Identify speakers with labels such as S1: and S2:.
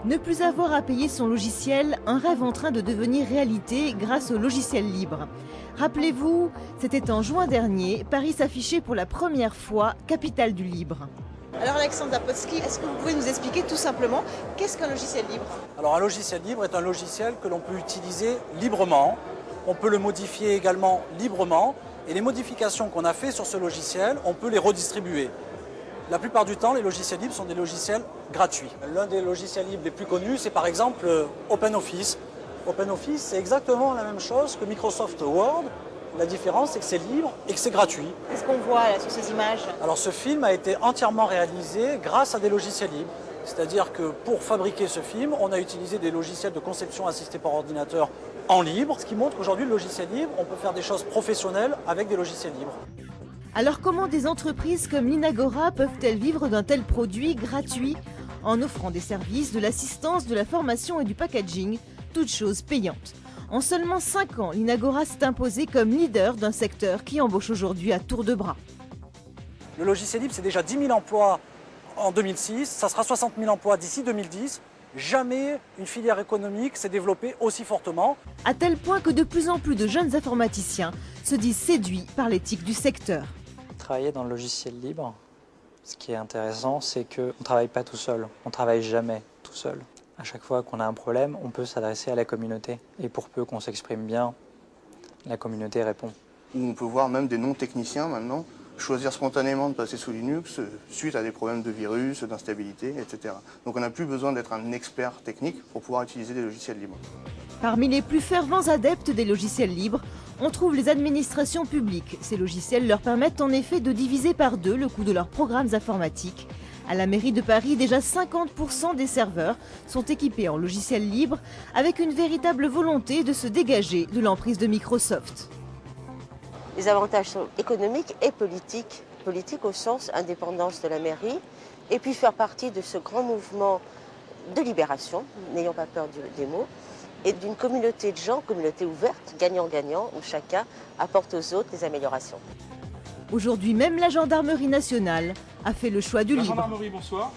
S1: Ne plus avoir à payer son logiciel, un rêve en train de devenir réalité grâce au logiciel libre. Rappelez-vous, c'était en juin dernier, Paris s'affichait pour la première fois capitale du libre.
S2: Alors Alexandre Zapotski, est-ce que vous pouvez nous expliquer tout simplement qu'est-ce qu'un logiciel libre?
S3: Alors un logiciel libre est un logiciel que l'on peut utiliser librement. On peut le modifier également librement et les modifications qu'on a fait sur ce logiciel, on peut les redistribuer. La plupart du temps, les logiciels libres sont des logiciels gratuits. L'un des logiciels libres les plus connus, c'est par exemple OpenOffice. OpenOffice, c'est exactement la même chose que Microsoft Word. La différence, c'est que c'est libre et que c'est gratuit.
S2: Qu'est-ce qu'on voit là sur ces images?
S3: Alors ce film a été entièrement réalisé grâce à des logiciels libres. C'est-à-dire que pour fabriquer ce film, on a utilisé des logiciels de conception assistés par ordinateur en libre. Ce qui montre qu'aujourd'hui, le logiciel libre, on peut faire des choses professionnelles avec des logiciels libres.
S1: Alors comment des entreprises comme l'Inagora peuvent-elles vivre d'un tel produit gratuit en offrant des services, de l'assistance, de la formation et du packaging, toutes choses payantes? En seulement 5 ans, l'Inagora s'est imposé comme leader d'un secteur qui embauche aujourd'hui à tour de bras.
S3: Le logiciel libre, c'est déjà 10 000 emplois en 2006, ça sera 60 000 emplois d'ici 2010. Jamais une filière économique s'est développée aussi fortement.
S1: À tel point que de plus en plus de jeunes informaticiens se disent séduits par l'éthique du secteur.
S4: Travailler dans le logiciel libre, ce qui est intéressant, c'est qu'on ne travaille pas tout seul, on ne travaille jamais tout seul. À chaque fois qu'on a un problème, on peut s'adresser à la communauté. Et pour peu qu'on s'exprime bien, la communauté répond.
S5: On peut voir même des non-techniciens maintenant choisir spontanément de passer sous Linux suite à des problèmes de virus, d'instabilité, etc. Donc on n'a plus besoin d'être un expert technique pour pouvoir utiliser des logiciels libres.
S1: Parmi les plus fervents adeptes des logiciels libres, on trouve les administrations publiques. Ces logiciels leur permettent en effet de diviser par 2 le coût de leurs programmes informatiques. À la mairie de Paris, déjà 50% des serveurs sont équipés en logiciels libres, avec une véritable volonté de se dégager de l'emprise de Microsoft.
S6: Les avantages sont économiques et politiques. Politique au sens indépendance de la mairie, et puis faire partie de ce grand mouvement de libération, n'ayons pas peur des mots, et d'une communauté de gens, communauté ouverte, gagnant-gagnant, où chacun apporte aux autres des améliorations.
S1: Aujourd'hui, même la gendarmerie nationale a fait le choix du libre.
S7: La gendarmerie, bonsoir.